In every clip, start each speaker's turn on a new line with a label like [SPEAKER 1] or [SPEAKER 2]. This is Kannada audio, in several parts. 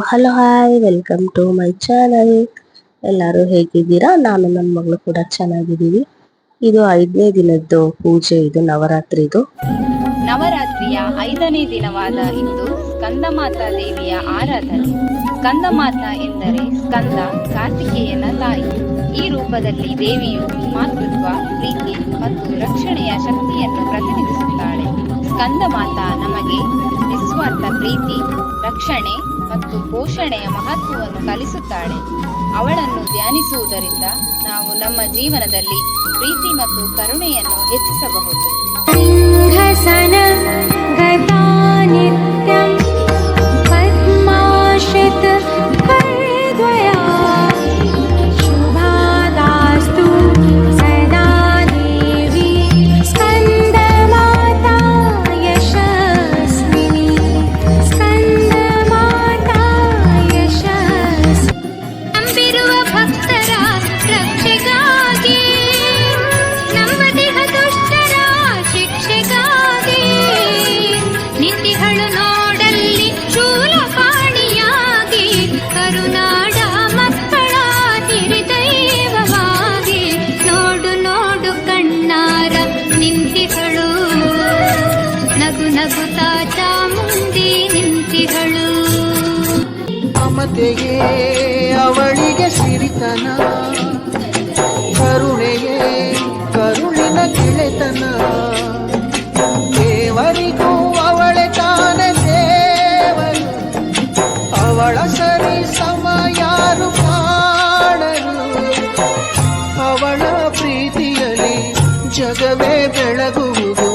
[SPEAKER 1] Hello hi, welcome to my channel. ಎಲ್ಲರೂ ಹೇಗಿದ್ದೀರಾ? ನಾನು ನನ್ನ ಮಗಳು ಕೂಡ ಚೆನ್ನಾಗಿದ್ದೀವಿ. ಇದು 5ನೇ ದಿನದ್ದು ಪೂಜೆ, ಇದು ನವರಾತ್ರಿದು.
[SPEAKER 2] ನವರಾತ್ರಿಯ 5ನೇ ದಿನವಾದ ಇಂದು ಸ್ಕಂದಮಾತಾ ದೇವಿಯ ಆರಾಧನೆ. ಸ್ಕಂದಮಾತಾ ಎಂದರೆ ಸ್ಕಂದ, ಕಾರ್ತಿಕೇಯನ ತಾಯಿ. ಈ ರೂಪದಲ್ಲಿ ದೇವಿಯು ಮಾತೃತ್ವ, ಪ್ರೀತಿ ಮತ್ತು ರಕ್ಷಣೆಯ ಶಕ್ತಿಯನ್ನು ಪ್ರತಿನಿಧಿಸುತ್ತಾಳೆ. ಸ್ಕಂದಮಾತಾ ನಮಗೆ ನಿಸ್ವಾರ್ಥ ಪ್ರೀತಿ, ರಕ್ಷಣೆ ಮತ್ತು ಪೋಷಣೆಯ ಮಹತ್ವವನ್ನು ಕಲಿಸುತ್ತಾಳೆ. ಅವಳನ್ನು ಧ್ಯಾನಿಸುವುದರಿಂದ ನಾವು ನಮ್ಮ ಜೀವನದಲ್ಲಿ ಪ್ರೀತಿ ಮತ್ತು ಕರುಣೆಯನ್ನು ಹೆಚ್ಚಿಸಬಹುದು.
[SPEAKER 3] ಸಿಂಹಾಸನ ಗದಾ ನಿತ್ಯಂ ಪದ್ಮಾಶ್ರಿತ ಕರದ್ವಯಾ ಶುಭಾದಾಸ್ತು ಸದಾ ದೇವಿ ಸ್ಕಂದಮಾತಾ ಯಶಸ್ವಿನಿ ಸ್ಕಂದಮಾತಾ ಯಶಸ್ವಿನಿ. ನಂಬಿರುವ ಭಕ್ತರ ರಕ್ಷೆಗಾಗಿ, ನಮ್ಮ ದೇಹ ದುಷ್ಟರ ಶಿಕ್ಷೆಗಾಗಿ, ನಿಂದಿಗಳು ನೋಡಲ್ಲಿ ಶೂಲಪಾಣಿಯಾಗಿ, ಕರುನಾಡ ಮಕ್ಕಳ ಹಿರಿದೈವವಾಗಿ, ನೋಡು ನೋಡು ಕಣ್ಣಾರ ನಿಂತಿಗಳು, ನಗು ನಗುತ್ತಾ ಚಾಮುಂಡಿ ನಿಂತಿಗಳು.
[SPEAKER 4] ಮಮತೆಯೇ ಅವಳಿಗೆ ಸಿರಿತನ, ಕರುಣೆಯೇ ಕರುಳಿನ ಗೆಳೆತನ, ದೇವರಿಗೂ ಅವಳೆ ತಾನೆ ದೇವರು, ಅವಳ ಸರಿ ಸಮ ಯಾರು ಕಾಣರು, ಅವಳ ಪ್ರೀತಿಯಲ್ಲಿ ಜಗವೇ ಬೆಳಗುವುದು,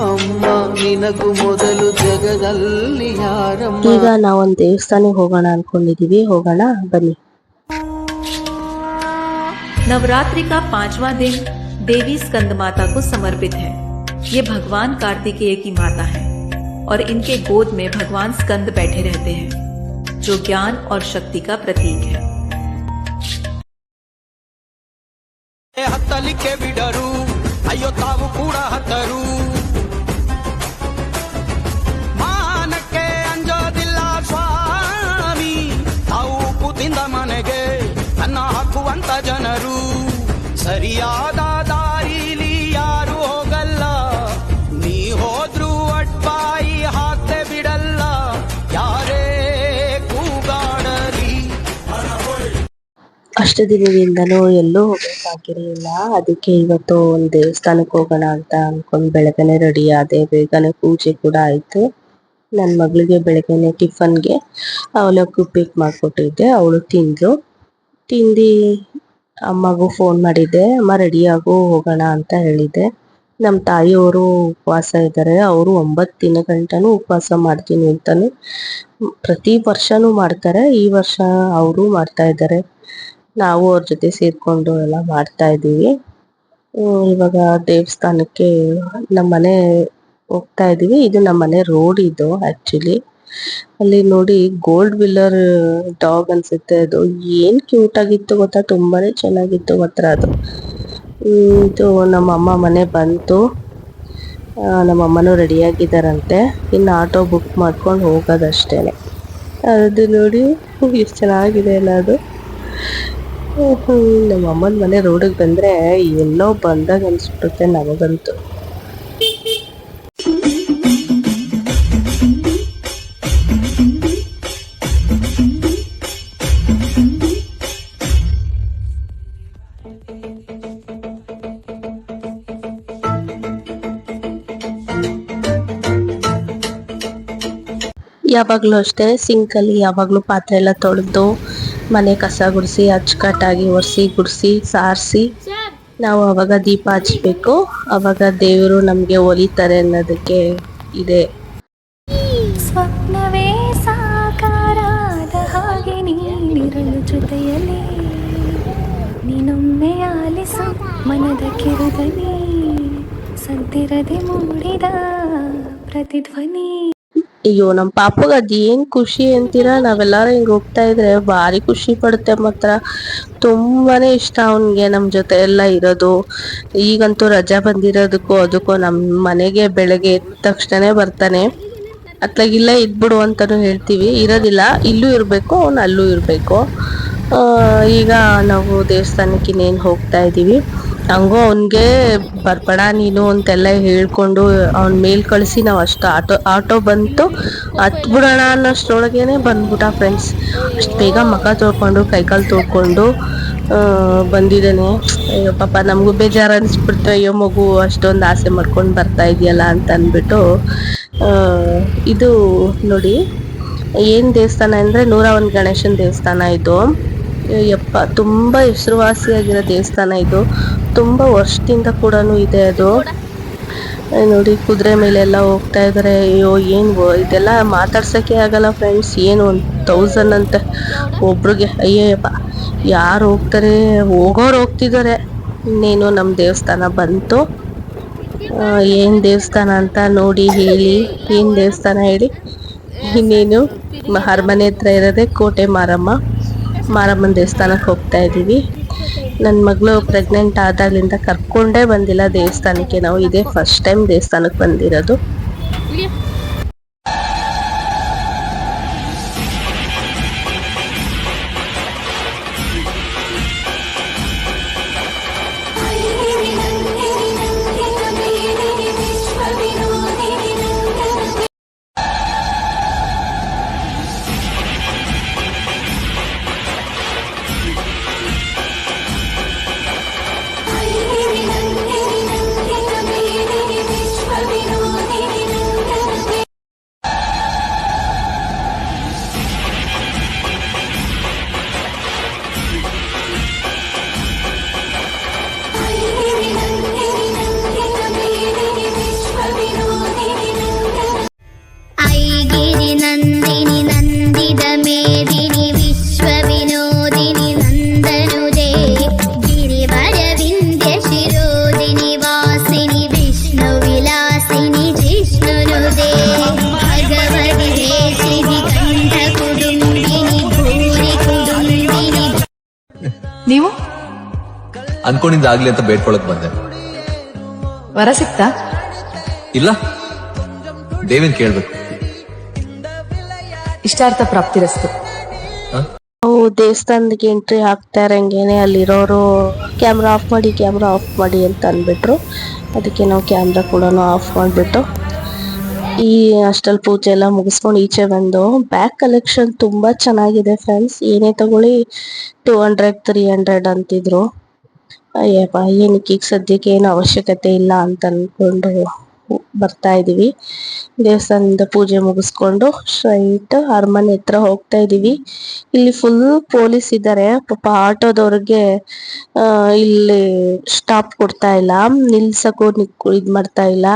[SPEAKER 4] ಅಮ್ಮ ನಿನಗೂ ಮೊದಲು ಜಗದಲ್ಲಿ ಯಾರಮ್ಮ.
[SPEAKER 1] ಈಗ ನಾವೊಂದು ದೇವಸ್ಥಾನಕ್ಕೆ ಹೋಗೋಣ ಅನ್ಕೊಂಡಿದೀವಿ, ಹೋಗೋಣ ಬನ್ನಿ.
[SPEAKER 5] नवरात्रि का 5वां दिन देवी स्कंद माता को समर्पित है। ये भगवान कार्तिकेय की माता है और इनके गोद में भगवान स्कंद बैठे रहते हैं, जो ज्ञान और शक्ति का प्रतीक है।
[SPEAKER 6] ಹತ್ತಲಿಕ್ಕೆ ಬಿಡರು, ಅಯ್ಯೋ ತಾವು ಕೂಡ ಹತ್ತರು, ಮಾನಕ್ಕೆ ಅಂಜೋದಿಲ್ಲ ಸ್ವಾಮಿ, ತಾವು ಕೂತಿಂದ ಮನೆಗೆ ಅನ್ನ ಹಾಕುವಂತ ಜನರು, ಸರಿಯಾದ ದಾರಿಲಿ ಯಾರು ಹೋಗಲ್ಲ, ನೀ ಹೋದ್ರು ಅಡ್ಪಾಯಿ ಹಾಕ್ತೆ ಬಿಡಲ್ಲ, ಯಾರೇ ಕೂಗಾಡಲಿ.
[SPEAKER 1] ಅಷ್ಟು ದಿನದಿಂದನೂ ಎಲ್ಲೂ ಹೋಗಕ್ಕಾಗಿರಲಿಲ್ಲ, ಅದಕ್ಕೆ ಇವತ್ತು ಒಂದು ದೇವಸ್ಥಾನಕ್ಕೆ ಹೋಗೋಣ ಅಂತ ಅನ್ಕೊಂಡು ಬೆಳಗ್ಗೆನೆ ರೆಡಿ ಆದೆ. ಬೇಗನೆ ಪೂಜೆ ಕೂಡ ಆಯ್ತು. ನನ್ನ ಮಗಳಿಗೆ ಬೆಳಗ್ಗೆನೆ ಟಿಫನ್ಗೆ ಅವಲಕ್ಕಿ ಉಪ್ಪಿಟ್ಟು ಮಾಡಿಕೊಟ್ಟಿದ್ದೆ, ಅವಳು ತಿಂದು ಅಮ್ಮಗೂ ಫೋನ್ ಮಾಡಿದ್ದೆ, ಅಮ್ಮ ರೆಡಿಯಾಗು ಹೋಗೋಣ ಅಂತ ಹೇಳಿದ್ದೆ. ನಮ್ಮ ತಾಯಿಯವರು ಉಪವಾಸ ಇದ್ದಾರೆ, ಅವರು 9 ದಿನಗಂಟನೂ ಉಪವಾಸ ಮಾಡ್ತೀನಿ ಅಂತಾನು ಪ್ರತಿ ವರ್ಷನೂ ಮಾಡ್ತಾರೆ. ಈ ವರ್ಷ ಅವರು ಮಾಡ್ತಾ ಇದ್ದಾರೆ, ನಾವು ಅವ್ರ ಜೊತೆ ಸೇರ್ಕೊಂಡು ಎಲ್ಲ ಮಾಡ್ತಾ ಇದ್ದೀವಿ. ಇವಾಗ ದೇವಸ್ಥಾನಕ್ಕೆ ನಮ್ಮನೆ ಹೋಗ್ತಾ ಇದೀವಿ. ಇದು ನಮ್ಮನೆ ರೋಡ್, ಇದು ಆಕ್ಚುಲಿ. ಅಲ್ಲಿ ನೋಡಿ ಗೋಲ್ಡ್ ವಿಲ್ಲರ್ ಡಾಗ್ ಅನ್ಸುತ್ತೆ, ಅದು ಏನ್ ಕ್ಯೂಟ್ ಆಗಿತ್ತು ಗೊತ್ತಾ, ತುಂಬಾನೇ ಚೆನ್ನಾಗಿತ್ತು ಮಾತ್ರ ಅದು. ಇದು ನಮ್ಮಮ್ಮ ಮನೆ ಬಂತು, ನಮ್ಮಮ್ಮನೂ ರೆಡಿಯಾಗಿದ್ದಾರಂತೆ, ಇನ್ನು ಆಟೋ ಬುಕ್ ಮಾಡ್ಕೊಂಡು ಹೋಗೋದಷ್ಟೇನೆ. ಅದು ನೋಡಿ ಎಷ್ಟು ಚೆನ್ನಾಗಿದೆ ಅಲ್ಲ ಅದು. ನಮ್ಮ ಅಮ್ಮನ ಮನೆ ರೋಡಿಗೆ ಬಂದ್ರೆ ಎಲ್ಲೋ ಬಂದಾಗ ಅನ್ಸ್ಬಿಡುತ್ತೆ ನಮಗಂತೂ. ಯಾವಾಗಲೂ ಅಷ್ಟೇ, ಸಿಂಕಲ್ಲಿ ಯಾವಾಗಲೂ ಪಾತ್ರೆ ಎಲ್ಲ ತೊಳೆದು ಮನೆ ಕಸ ಗುಡಿಸಿ ಅಚ್ಚುಕಟ್ಟಾಗಿ ಒರೆಸಿ ಗುಡಿಸಿ ಸಾರಿಸಿ ನಾವು ಅವಾಗ ದೀಪ ಹಚ್ಬೇಕು, ಅವಾಗ ದೇವರು ನಮಗೆ ಒಲಿತಾರೆ ಅನ್ನೋದಕ್ಕೆ ಇದೆ.
[SPEAKER 3] ಸ್ವಪ್ನವೇ ಸಾಕಾರಾದ ಹಾಗೆ ನೀನಿರಲು ಜೊತೆಯಲ್ಲಿ, ನೀನೊಮ್ಮೆ ಆಲಿಸು ಮನದ ಕಿರುದನಿ, ಸದ್ದಿರದೆ ಮೂಡಿದ ಪ್ರತಿಧ್ವನಿ.
[SPEAKER 1] ಅಯ್ಯೋ, ನಮ್ಮ ಪಾಪಗ ಅದೇನ್ ಖುಷಿ ಅಂತೀರಾ, ನಾವೆಲ್ಲಾರು ಹಿಂಗ್ ಹೋಗ್ತಾ ಇದ್ರೆ ಭಾರಿ ಖುಷಿ ಪಡುತ್ತೆ ಮಾತ್ರ. ತುಂಬಾನೇ ಇಷ್ಟ ಅವನ್ಗೆ ನಮ್ ಜೊತೆ ಎಲ್ಲ ಇರೋದು. ಈಗಂತೂ ರಜಾ ಬಂದಿರೋದಕ್ಕೂ ಅದಕ್ಕೂ ನಮ್ ಮನೆಗೆ ಬೆಳಗ್ಗೆ ಎದ್ದ ತಕ್ಷಣನೇ ಬರ್ತಾನೆ. ಅತ್ಲಾಗ ಇಲ್ಲೇ ಇದ್ಬಿಡು ಅಂತಾನು ಹೇಳ್ತೀವಿ, ಇರೋದಿಲ್ಲ, ಇಲ್ಲೂ ಇರಬೇಕು ಅವ್ನು ಅಲ್ಲೂ ಇರಬೇಕು. ಈಗ ನಾವು ದೇವಸ್ಥಾನಕ್ಕೆ ಇನ್ನೇನು ಹೋಗ್ತಾ ಇದ್ದೀವಿ. ಹಂಗೂ ಅವನಿಗೆ ಬರ್ಬೇಡ ನೀನು ಅಂತೆಲ್ಲ ಹೇಳ್ಕೊಂಡು ಅವ್ನ ಮೇಲ್ ಕಳಿಸಿ ನಾವು ಅಷ್ಟು ಆಟೋ ಬಂತು, ಹತ್ಬಿಡೋಣ ಅನ್ನೋಷ್ಟ್ರೊಳಗೇನೆ ಬಂದ್ಬಿಟ್ಟ ಫ್ರೆಂಡ್ಸ್. ಅಷ್ಟು ಬೇಗ ಮುಖ ತೊಳ್ಕೊಂಡು ಕೈಕಾಲು ತೊಳ್ಕೊಂಡು ಬಂದಿದ್ದಾನೆ. ಅಯ್ಯೋ ಪಾಪ ನಮಗೂ ಬೇಜಾರು ಅನಿಸ್ಬಿಡ್ತು, ಅಯ್ಯೋ ಮಗು ಅಷ್ಟೊಂದು ಆಸೆ ಮಾಡ್ಕೊಂಡು ಬರ್ತಾ ಇದೆಯಲ್ಲ ಅಂತ ಅಂದ್ಬಿಟ್ಟು. ಇದು ನೋಡಿ ಏನು ದೇವಸ್ಥಾನ ಅಂದರೆ 101 ಗಣೇಶನ ದೇವಸ್ಥಾನ ಇದು. ಯಪ್ಪ ತುಂಬ ಹೆಸರುವಾಸಿಯಾಗಿರೋ ದೇವಸ್ಥಾನ ಇದು, ತುಂಬ ವರ್ಷದಿಂದ ಕೂಡ ಇದೆ ಅದು. ನೋಡಿ ಕುದುರೆ ಮೇಲೆಲ್ಲ ಹೋಗ್ತಾ ಇದ್ದಾರೆ. ಅಯ್ಯೋ ಏನು ಇದೆಲ್ಲ ಮಾತಾಡ್ಸೋಕ್ಕೆ ಆಗಲ್ಲ ಫ್ರೆಂಡ್ಸ್, ಏನು 1000 ಅಂತೆ ಒಬ್ರಿಗೆ. ಅಯ್ಯಪ್ಪ ಯಾರು ಹೋಗ್ತಾರೆ, ಹೋಗೋರು ಹೋಗ್ತಿದ್ದಾರೆ. ಇನ್ನೇನು ನಮ್ಮ ದೇವಸ್ಥಾನ ಬಂತು. ಏನು ದೇವಸ್ಥಾನ ಅಂತ ನೋಡಿ ಹೇಳಿ, ಏನು ದೇವಸ್ಥಾನ ಹೇಳಿ. ಇನ್ನೇನು ಅರಮನೆ ಹತ್ರ ಇರೋದೇ ಕೋಟೆ ಮಾರಮ್ಮನ ದೇವಸ್ಥಾನಕ್ಕೆ ಹೋಗ್ತಾ ಇದ್ದೀವಿ. ನನ್ನ ಮಗಳು ಪ್ರೆಗ್ನೆಂಟ್ ಆದಾಗಲಿಂದ ಕರ್ಕೊಂಡೇ ಬಂದಿಲ್ಲ ದೇವಸ್ಥಾನಕ್ಕೆ ನಾವು, ಇದೇ ಫಸ್ಟ್ ಟೈಮ್ ದೇವಸ್ಥಾನಕ್ಕೆ ಬಂದಿರೋದು.
[SPEAKER 5] ನೀವು
[SPEAKER 7] ಅನ್ಕೊಂಡಿದ್ದಾಗ್ಲಿ ಅಂತ ಬೇಡ್ಕೊಳಕ್ ಬಂದೆ.
[SPEAKER 5] ವರ ಸಿಕ್ತಾ?
[SPEAKER 7] ಇಲ್ಲ, ದೇವಿನ್ ಕೇಳ್ಬೇಕು.
[SPEAKER 5] ಇಷ್ಟಾರ್ಥ ಪ್ರಾಪ್ತಿರಸ್ತು.
[SPEAKER 1] ನಾವು ದೇವಸ್ಥಾನಕ್ಕೆ ಎಂಟ್ರಿ ಆಗ್ತಾ ಇರಂಗೇನೆ ಅಲ್ಲಿರೋರು ಕ್ಯಾಮ್ರಾ ಆಫ್ ಮಾಡಿ ಅಂತ ಅಂದ್ಬಿಟ್ರು. ಅದಕ್ಕೆ ನಾವು ಕ್ಯಾಮ್ರಾ ಕೂಡ ಆಫ್ ಮಾಡಿಬಿಟ್ಟು ಈ ಅಷ್ಟಲ್ಲಿ ಪೂಜೆ ಎಲ್ಲ ಮುಗಿಸ್ಕೊಂಡು ಈಚೆ ಬಂದು. ಬ್ಯಾಗ್ ಕಲೆಕ್ಷನ್ ತುಂಬಾ ಚೆನ್ನಾಗಿದೆ ಫ್ರೆಂಡ್ಸ್, ಏನೇ ತಗೊಳ್ಳಿ 200 300 ಅಂತಿದ್ರು. ಅಯ್ಯಪ್ಪ ಏನಕ್ಕೆ ಈಗ ಸದ್ಯಕ್ಕೆ ಏನು ಅವಶ್ಯಕತೆ ಇಲ್ಲ ಅಂತ ಅನ್ಕೊಂಡು ಬರ್ತಾ ಇದೀವಿ. ದೇವಸ್ಥಾನದಿಂದ ಪೂಜೆ ಮುಗಿಸ್ಕೊಂಡು ಸ್ಟ್ರೈಟ್ ಅರಮನೆ ಹತ್ರ ಹೋಗ್ತಾ ಇದೀವಿ. ಇಲ್ಲಿ ಫುಲ್ ಪೊಲೀಸ್ ಇದ್ದಾರೆ ಪಾಪ. ಆಟೋದವ್ರಿಗೆ ಇಲ್ಲಿ ಸ್ಟಾಪ್ ಕೊಡ್ತಾ ಇಲ್ಲ, ನಿಲ್ಸಕ್ಕೂ ಇದ್ ಮಾಡ್ತಾ ಇಲ್ಲ.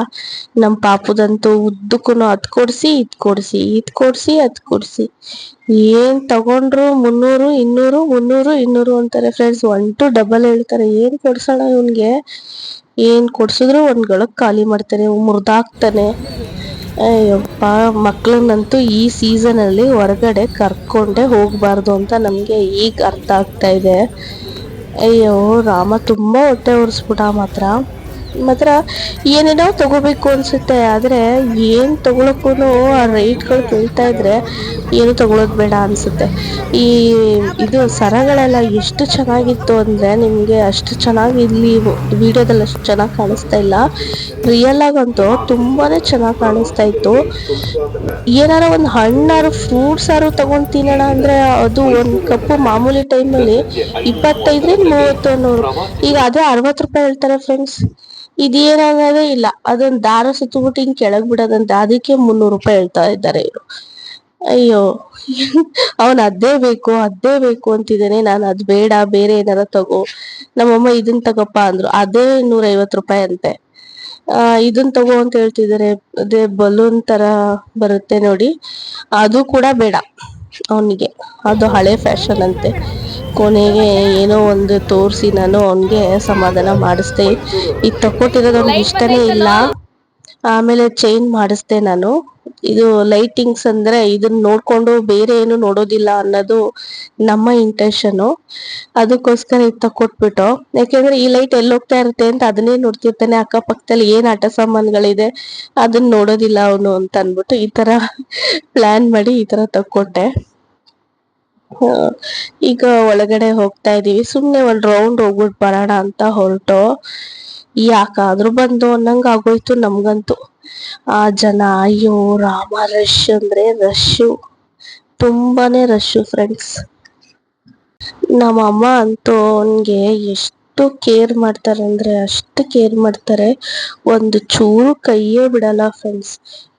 [SPEAKER 1] ನಮ್ ಪಾಪುದಂತೂ ಉದ್ದಕ್ಕೂ ಅದ್ ಕೊಡ್ಸಿ ಇದ್ ಕೊಡ್ಸಿ ಏನ್ ತಗೊಂಡ್ರು 300 200 ಅಂತಾರೆ ಫ್ರೆಂಡ್ಸ್. 1 to 2 ಹೇಳ್ತಾರೆ. ಏನ್ ಕೊಡ್ಸೋಣ ಇವನ್ಗೆ, ಏನ್ ಕೊಡ್ಸಿದ್ರು ಒಂದ್ ಗಳಕ್ ಖಾಲಿ ಮಾಡ್ತಾನೆ, ಮುರ್ದಾಕ್ತಾನೆ. ಅಯ್ಯಪ್ಪ ಮಕ್ಳನ್ನಂತೂ ಈ ಸೀಸನ್ ಅಲ್ಲಿ ಹೊರಗಡೆ ಕರ್ಕೊಂಡೇ ಹೋಗ್ಬಾರ್ದು ಅಂತ ನಮ್ಗೆ ಈಗ ಅರ್ಥ ಆಗ್ತಾ ಇದೆ. ಅಯ್ಯೋ ರಾಮ, ತುಂಬಾ ಹೊಟ್ಟೆ ಉರ್ಸ್ಬಿಟ ಮಾತ್ರ ಏನೇನೋ ತಗೋಬೇಕು ಅನ್ಸುತ್ತೆ, ಆದ್ರೆ ಏನ್ ತಗೊಳಕ್ಕೂ ಆ ರೇಟ್ಗಳು ಕೇಳ್ತಾ ಇದ್ರೆ ಏನು ತಗೊಳೋದ್ ಬೇಡ ಅನ್ಸುತ್ತೆ. ಇದು ಸರಗಳೆಲ್ಲ ಎಷ್ಟು ಚೆನ್ನಾಗಿತ್ತು ಅಂದ್ರೆ ನಿಮ್ಗೆ ಅಷ್ಟು ಚೆನ್ನಾಗಿ ಇಲ್ಲಿ ವಿಡಿಯೋದಲ್ಲಿ ಅಷ್ಟು ಚೆನ್ನಾಗಿ ಕಾಣಿಸ್ತಾ ಇಲ್ಲ, ರಿಯಲ್ ಆಗಂತೂ ತುಂಬಾನೇ ಚೆನ್ನಾಗಿ ಕಾಣಿಸ್ತಾ ಇತ್ತು. ಏನಾರ ಒಂದು ಹಣ್ಣಾರು ಫ್ರೂಟ್ಸ್ ಆರು ತಗೊಂಡ್ ತಿನ್ನೋಣ ಅಂದ್ರೆ ಅದು ಒಂದ್ ಕಪ್ಪು ಮಾಮೂಲಿ ಟೈಮಲ್ಲಿ 25 30 ಈಗ ಅದೇ 60 ರೂಪಾಯಿ ಹೇಳ್ತಾರೆ ಫ್ರೆಂಡ್ಸ್. ಇದೇನಾಗದೇ ಇಲ್ಲ, ಅದೊಂದು ದಾರ ಸುತ್ತಬಿಟ್ಟು ಹಿಂಗ್ ಕೆಳಗ್ ಬಿಡೋದಂತೆ, ಅದಕ್ಕೆ 300 ರೂಪಾಯಿ ಹೇಳ್ತಾ ಇದ್ದಾರೆ ಇವರು. ಅಯ್ಯೋ ಅವನ್ ಅದೇ ಬೇಕು ಅಂತಿದ್ದಾನೆ. ನಾನು ಅದ್ ಬೇಡ, ಬೇರೆ ಏನಾರ ತಗೋ. ನಮ್ಮಮ್ಮ ಇದನ್ ತಗೋಪ್ಪ ಅಂದ್ರು, ಅದೇ 150 ರೂಪಾಯಿ ಅಂತೆ. ಇದನ್ ತಗೋ ಅಂತ ಹೇಳ್ತಿದ್ದಾರೆ. ಅದೇ ಬಲೂನ್ ತರ ಬರುತ್ತೆ ನೋಡಿ, ಅದು ಕೂಡ ಬೇಡ ಅವನಿಗೆ, ಅದು ಹಳೆ ಫ್ಯಾಷನ್ ಅಂತೆ. ಕೊನೆಗೆ ಏನೋ ಒಂದು ತೋರಿಸಿ ನಾನು ಅವನಿಗೆ ಸಮಾಧಾನ ಮಾಡಿಸ್ದೆ. ಈಗ ತಕೊಟ್ಟಿರೋದು ಅವ್ನಿಗೆ ಇಷ್ಟನೇ ಇಲ್ಲ. ಆಮೇಲೆ ಚೈನ್ ಮಾಡಿಸ್ದೆ ನಾನು. ಇದು ಲೈಟಿಂಗ್ಸ್ ಅಂದ್ರೆ ಇದನ್ನ ನೋಡ್ಕೊಂಡು ಬೇರೆ ಏನು ನೋಡೋದಿಲ್ಲ ಅನ್ನೋದು ನಮ್ಮ ಇಂಟೆನ್ಷನ್. ಅದಕ್ಕೋಸ್ಕರ ಇದು ತಕೊಟ್ಬಿಟ್ಟು, ಯಾಕೆಂದ್ರೆ ಈ ಲೈಟ್ ಎಲ್ಲಿ ಹೋಗ್ತಾ ಇರುತ್ತೆ ಅಂತ ಅದನ್ನೇ ನೋಡ್ತಿರ್ತಾನೆ, ಅಕ್ಕಪಕ್ಕದಲ್ಲಿ ಏನ್ ಆಟ ಸಾಮಾನುಗಳಿದೆ ಅದನ್ನ ನೋಡೋದಿಲ್ಲ ಅವನು ಅಂತ ಅನ್ಬಿಟ್ಟು ಈ ತರ ಪ್ಲಾನ್ ಮಾಡಿ ಈ ತರ ತಕ್ಕೊಟ್ಟೆ. ಈಗ ಒಳಗಡೆ ಹೋಗ್ತಾ ಇದೀವಿ, ಸುಮ್ನೆ ಒಂದ್ ರೌಂಡ್ ಹೋಗ್ಬಿಟ್ಟು ಬರೋಣ ಅಂತ ಹೊರಟು. ಯಾಕಾದ್ರೂ ಬಂದು ಅನ್ನಂಗ ಆಗೋಯ್ತು ನಮ್ಗಂತೂ. ಆ ಜನ, ಅಯ್ಯೋ ರಾಮ, ರಶ್ ಅಂದ್ರೆ ರಶ್ಶು, ತುಂಬಾನೇ ರಶ್ಶು ಫ್ರೆಂಡ್ಸ್. ನಮ್ಮ ಅಮ್ಮ ಅಂತೂ ಅವನ್ಗೆ ಎಷ್ಟು ಕೇರ್ ಮಾಡ್ತಾರೆ ಅಂದ್ರೆ ಅಷ್ಟು ಕೇರ್ ಮಾಡ್ತಾರೆ. ಒಂದು ಚೂರು ಕೈಯೇ ಬಿಡಲ್ಲ ಫ್ರೆಂಡ್ಸ್.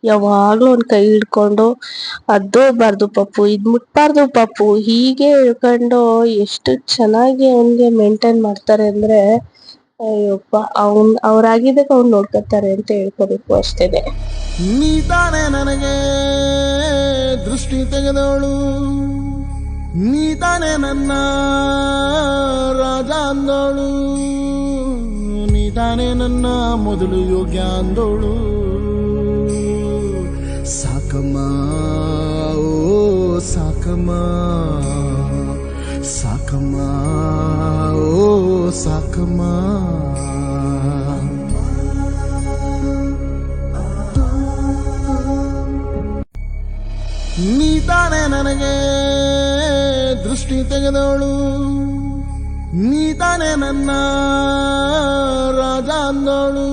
[SPEAKER 1] ಯಾವಾಗ್ಲೂ ಒಂದ್ ಕೈ ಹಿಡ್ಕೊಂಡು ಅದು ಹೋಗ್ಬಾರ್ದು ಪಪ್ಪು, ಇದ್ ಮುಟ್ಬಾರ್ದು ಪಪ್ಪು, ಹೀಗೆ ಹೇಳ್ಕೊಂಡು ಎಷ್ಟು ಚೆನ್ನಾಗಿ ಅವನ್ಗೆ ಮೇಂಟೈನ್ ಮಾಡ್ತಾರೆ ಅಂದ್ರೆ ಅಯ್ಯಪ್ಪ, ಅವ್ರಾಗಿದ್ದಕ್ಕೆ ಅವ್ನ್ ನೋಡ್ಕೊತಾರೆ ಅಂತ ಹೇಳ್ಕೋಬೇಕು ಅಷ್ಟೇನೆ.
[SPEAKER 4] ನೀ ತಾನೇ ನನಗೆ ದೃಷ್ಟಿ ತೆಗೆದವಳು, ನೀ ತಾನೇ ನನ್ನ ರಾಜ ಅಂದೋಳು, ನೀ ತಾನೇ ನನ್ನ ಮೊದಲು ಯೋಗ್ಯ ಅಂದೋಳು. ಸಾಕಮ್ಮ, ಓ ಸಾಕಮ್ಮ, ಸಾಕಮ್ಮ, ಓ ಸಾಕಮ್ಮ. ನೀ ತಾನೇ ನನಗೆ ದೃಷ್ಟಿ ತೆಗೆದವಳು, ನೀ ತಾನೇ ನನ್ನ ರಾಜ ಅಂದೋಳು,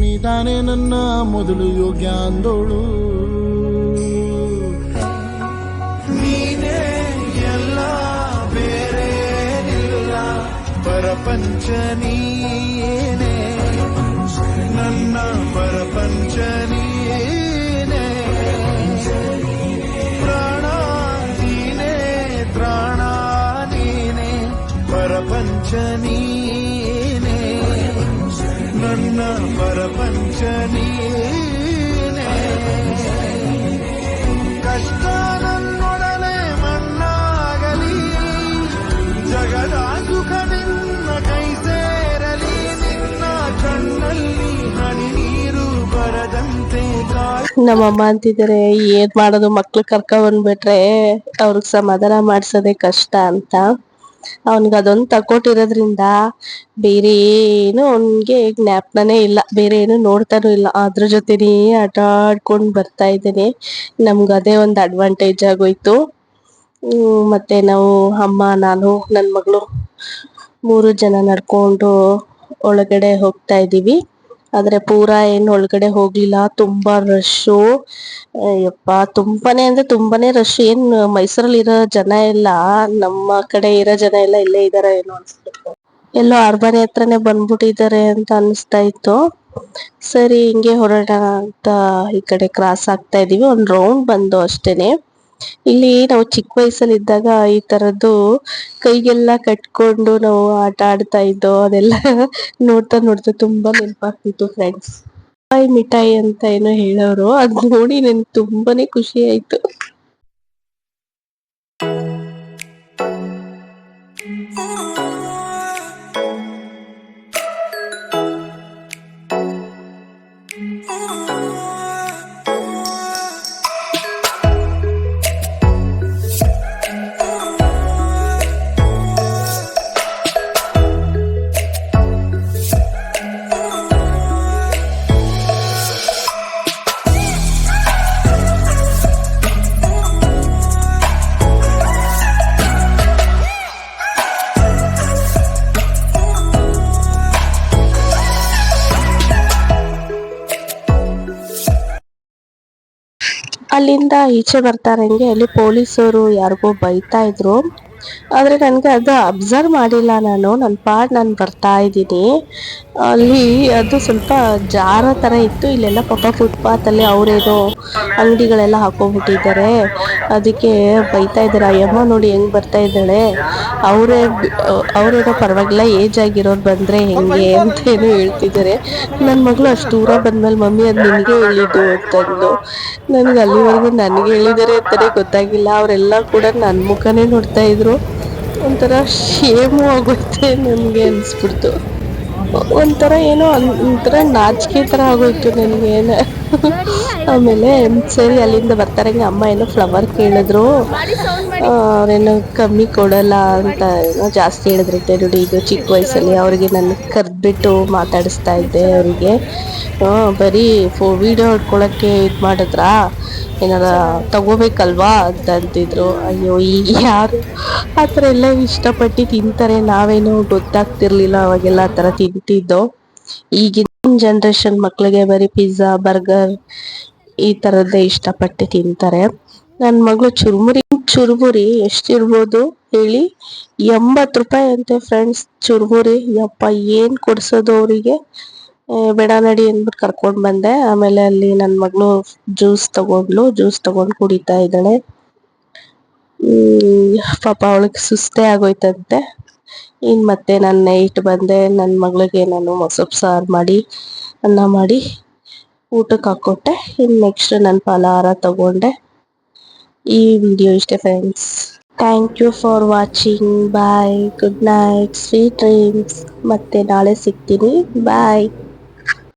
[SPEAKER 4] ನೀ ತಾನೇ ನನ್ನ ಮೊದಲು ಯೋಗ್ಯ ಅಂದೋಳು. ನೀನೇ ಎಲ್ಲ ಬೇರೆ ಇಲ್ಲ, ಪರಪಂಚ ನೀನೇ, ನನ್ನ ಪರಪಂಚ ನೀನೇ, ಪ್ರಾಣ ನೀನೇ, ತ್ರಾಣ ನೀನೇ, ಪರಪಂಚ ನೀನೇ, ನನ್ನ ಪರಪಂಚ ನೀನೇ. ಕಷ್ಟ ನನ್ನೊಡನೆ ಮಣ್ಣಾಗಲಿ, ಜಗದ ಸುಖ ನಿನ್ನ ಕೈ ಸೇರಲಿ, ನಿನ್ನ ಕಣ್ಣಲ್ಲಿ ಹನಿ ನೀರು ಬರದಂತೆ ಕಾಯ್.
[SPEAKER 1] ನಮ್ಮಮ್ಮ ಅಂತಿದ್ದಾರೆ, ಏನ್ ಮಾಡೋದು, ಮಕ್ಳು ಕರ್ಕೊಂಡ್ ಬಂದ್ಬಿಟ್ರೆ ಅವ್ರಿಗೆ ಸಮಾಧಾನ ಮಾಡ್ಸೋದೇ ಕಷ್ಟ ಅಂತ. ಅವನ್ಗ ಅದೊಂದು ತಕೊಟ್ಟಿರೋದ್ರಿಂದ ಬೇರೆ ಏನು ಅವನ್ಗೆ ಜ್ಞಾಪನನೇ ಇಲ್ಲ, ಬೇರೆ ಏನು ನೋಡ್ತಾನೂ ಇಲ್ಲ. ಅದ್ರ ಜೊತೆನೇ ಆಟ ಆಡ್ಕೊಂಡ್ ಬರ್ತಾ ಇದ್ದೇನೆ. ನಮ್ಗ ಅದೇ ಒಂದು ಅಡ್ವಾಂಟೇಜ್ ಆಗೋಯ್ತು. ಮತ್ತೆ ನಾವು ಅಮ್ಮ, ನಾನು, ನನ್ ಮಗಳು 3 ಜನ ನಡ್ಕೊಂಡು ಒಳಗಡೆ ಹೋಗ್ತಾ ಇದೀವಿ. ಆದ್ರೆ ಪೂರಾ ಏನ್ ಒಳಗಡೆ ಹೋಗ್ಲಿಲ್ಲ, ತುಂಬಾ ರಶ್ಶು. ಯಪ್ಪ, ತುಂಬಾನೇ ಅಂದ್ರೆ ತುಂಬಾನೇ ರಶ್. ಏನ್ ಮೈಸೂರಲ್ಲಿ ಇರೋ ಜನ ಎಲ್ಲ, ನಮ್ಮ ಕಡೆ ಇರೋ ಜನ ಎಲ್ಲ ಇಲ್ಲೇ ಇದಾರೆ ಏನೋ ಅನ್ಸ್ಬಿಟ್ಟು, ಎಲ್ಲೋ ಅರಮನೆ ಹತ್ರನೇ ಬಂದ್ಬಿಟ್ಟಿದ್ದಾರೆ ಅಂತ ಅನಿಸ್ತಾ ಇತ್ತು. ಸರಿ, ಹಿಂಗೆ ಹೊರಡೋಣ ಅಂತ ಈ ಕಡೆ ಕ್ರಾಸ್ ಆಗ್ತಾ ಇದೀವಿ. ಒಂದ್ ರೌಂಡ್ ಬಂದು ಅಷ್ಟೇನೆ. ಇಲ್ಲಿ ನಾವು ಚಿಕ್ಕ ವಯಸ್ಸಲ್ಲಿ ಇದ್ದಾಗ ಈ ತರದ್ದು ಕೈಗೆಲ್ಲ ಕಟ್ಕೊಂಡು ನಾವು ಆಟ ಆಡ್ತಾ ಇದ್ದೋ, ಅದೆಲ್ಲ ನೋಡ್ತಾ ನೋಡ್ತಾ ತುಂಬಾ ನೆನಪಾಗ್ತಿತ್ತು ಫ್ರೆಂಡ್ಸ್. ಮಿಠಾಯಿ ಅಂತ ಏನೋ ಹೇಳೋರು, ಅದ್ ನೋಡಿ ನನ್ಗೆ ತುಂಬಾನೇ ಖುಷಿ ಆಯ್ತು. ಅಲ್ಲಿಂದ ಈಚೆ ಬರ್ತಾರಂಗೆ ಅಲ್ಲಿ ಪೊಲೀಸರು ಯಾರಿಗೋ ಬೈತಾ ಇದ್ರು. ಆದ್ರೆ ನನ್ಗೆ ಅದು ಅಬ್ಸರ್ವ್ ಮಾಡಿಲ್ಲ ನಾನು. ನನ್ನ ಪಾಡ್ ನಾನು ಬರ್ತಾ ಇದ್ದೀನಿ. ಅಲ್ಲಿ ಅದು ಸ್ವಲ್ಪ ಜಾರ ತರ ಇತ್ತು. ಇಲ್ಲೆಲ್ಲ ಪಾಪ ಫುಟ್ಪಾತ್ ಅಲ್ಲಿ ಅವ್ರೇನೋ ಅಂಗಡಿಗಳೆಲ್ಲ ಹಾಕೊಂಡ್ಬಿಟ್ಟಿದ್ದಾರೆ. ಅದಕ್ಕೆ ಬೈತಾ ಇದ್ದಾರೆ. ಅಯ್ಯಮ್ಮ ನೋಡಿ ಹೆಂಗ್ ಬರ್ತಾ ಇದ್ದಾಳೆ, ಅವ್ರೇನೋ ಪರವಾಗಿಲ್ಲ, ಏಜ್ ಆಗಿರೋರು ಬಂದ್ರೆ ಹೆಂಗೆ ಅಂತ ಏನೋ ಹೇಳ್ತಿದ್ದಾರೆ. ನನ್ನ ಮಗಳು ಅಷ್ಟು ದೂರ ಬಂದ್ಮೇಲೆ ಮಮ್ಮಿ ಅದು ನಿನಗೆ ಹೇಳಿದ್ದು ಅಂತಂದು. ನನ್ಗೆ ಅಲ್ಲಿವರೆಗೂ ನನಗೆ ಹೇಳಿದ್ದಾರೆ ಅಂತಾನೆ ಗೊತ್ತಾಗಿಲ್ಲ. ಅವರೆಲ್ಲ ಕೂಡ ನನ್ನ ಮುಖನೇ ನೋಡ್ತಾ ಇದ್ರು. ಒಂಥರ ಶೇಮು ಆಗುತ್ತೆ ನನಗೆ ಅನ್ಸ್ಬಿಡ್ತು. ಒಂಥರ ಏನೋ ಒಂಥರ ನಾಚಿಕೆ ಥರ ಆಗೋಯ್ತು ನನಗೇನ. ಆಮೇಲೆ ಸರಿ ಅಲ್ಲಿಂದ ಬರ್ತಾರಂಗೆ ಅಮ್ಮ ಏನೋ ಫ್ಲವರ್ ಕೇಳಿದ್ರು, ಅವ್ರೇನೋ ಕಮ್ಮಿ ಕೊಡಲ್ಲ ಅಂತ ಏನೋ ಜಾಸ್ತಿ ಹೇಳಿದ್ರಂತೆ. ನೋಡಿ ಇದು ಚಿಕ್ಕ ವಯಸ್ಸಲ್ಲಿ ಅವ್ರಿಗೆ ನನ್ನ ಕರೆದ್ಬಿಟ್ಟು ಮಾತಾಡಿಸ್ತಾ ಇದ್ದೆ ಅವರಿಗೆ. ಬರೀ ವಿಡಿಯೋ ಹೊಡ್ಕೊಳಕ್ಕೆ ಇದು ಮಾಡಿದ್ರಾ, ಏನಾರ ತಗೋಬೇಕಲ್ವಾ ಅಂತ ಅಂತಿದ್ರು. ಅಯ್ಯೋ ಈಗ ಯಾರು ಆ ಥರ ಎಲ್ಲ ಇಷ್ಟಪಟ್ಟು ತಿಂತಾರೆ, ನಾವೇನೋ ಗೊತ್ತಾಗ್ತಿರ್ಲಿಲ್ಲ ಅವಾಗೆಲ್ಲ ಆ ಥರ ತಿಂತಿದ್ದೋ. ಈಗಿನ ಜನ್ರೇಷನ್ ಮಕ್ಳಿಗೆ ಬರೀ ಪಿಜ್ಜಾ ಬರ್ಗರ್ ಈ ಥರದ್ದೇ ಇಷ್ಟಪಟ್ಟು ತಿಂತಾರೆ. ನನ್ನ ಮಗಳು ಚುರುಮುರಿ ಎಷ್ಟಿರ್ಬೋದು ಹೇಳಿ, 80 ರೂಪಾಯಿ ಅಂತೆ ಫ್ರೆಂಡ್ಸ್ ಚುರುಮುರಿ. ಯಪ್ಪ ಏನು ಕೊಡ್ಸೋದು ಅವರಿಗೆ. ಬೇಡ ನಡಿ ಅಂದ್ಬಿಟ್ಟು ಕರ್ಕೊಂಡು ಬಂದೆ. ಆಮೇಲೆ ಅಲ್ಲಿ ನನ್ನ ಮಗಳು ಜ್ಯೂಸ್ ತಗೊಂಡು ಕುಡಿತಾ ಇದ್ದಾಳೆ. ಪಾಪ ಅವಳಿಗೆ ಸುಸ್ತೇ ಆಗೋಯ್ತಂತೆ. ಇನ್ನು ಮತ್ತೆ ನಾನು ನೈಟ್ ಬಂದೆ, ನನ್ನ ಮಗಳಿಗೆ ನಾನು ಮೊಸಪ್ಪು ಸಾರು ಮಾಡಿ ಅನ್ನ ಮಾಡಿ ಊಟಕ್ಕೆ ಹಾಕ್ಕೊಟ್ಟೆ. ಇನ್ನು ನೆಕ್ಸ್ಟ್ ನನ್ನ ಫಲಹಾರ ತಗೊಂಡೆ. ಈ ವಿಡಿಯೋ ಇಷ್ಟೇ friends. Thank you for watching. Bye, good night, sweet dreams. ಮತ್ತೆ ನಾಳೆ ಸಿಗ್ತೀನಿ. ಬಾಯ್.